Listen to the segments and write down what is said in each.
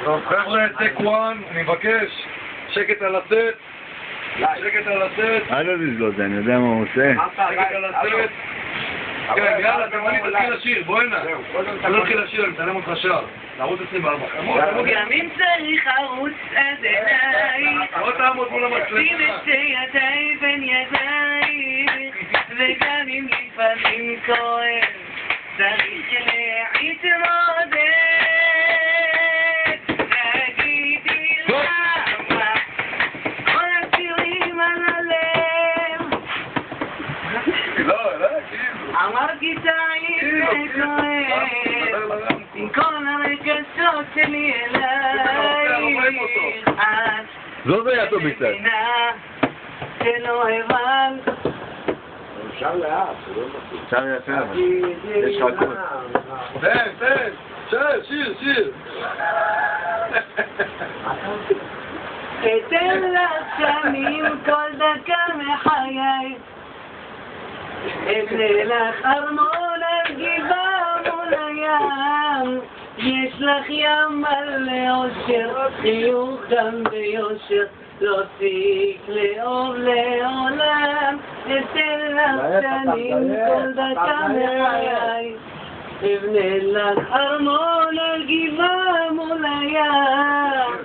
חבר'ה, טק וואן, אני מבקש, שקט על הסט, שקט על הסט. אל תסגור את זה, אני יודע מה הוא עושה. שקט על הסט. כן, יאללה, תמני תתחיל לשיר, בוא הנה. אתה לא תתחיל לשיר, אני מצלם אותך שר. לערוץ 24. גם אם צריך ערוץ אז אלייך, לא תעמוד מול המצלמה. שים את ידיי בין ידייך, וגם אם לפעמים כואב, צריך להתמודד. תגידי למה כל השירים על הלב. לא, כאילו. אמרתי טעית וכואב, עם כל הרגשות שלי אלייך, את זאת היה טוב קצת. שלא הבנת. אפשר לאט, זה לא מספיק. אפשר יפה, אבל יש לך הכל. תן, שיר. אתן לך שנים כל דקה מחיי, אבנה לך ארמון על גבעה מול הים, יש לך ים מלא אושר, חיוך גם ביושר, לא תיק לאור לעולם. אתן לך שנים כל דקה מחיי, אבנה לך ארמון על גבעה מול הים,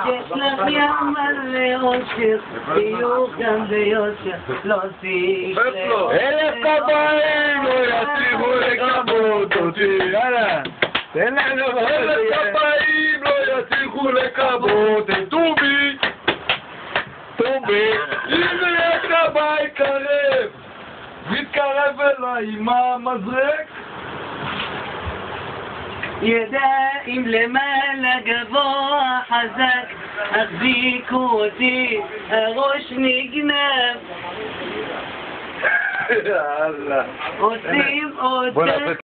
יש לך ים מלא אושר, חיוך גם ביושר, לא תיק לאור. 1,000 כפיים לא יצליחו לכבות אותי. יאללה, תן לנו 1,000 כפיים לא יצליחו לכבות את טובי. הנה הכבאי קרב, מתקרב אליי עם המזרק. ידיים למעלה גבוה חזק, החזיקו אותי, הראש נגנב. יאללה. עושים אותך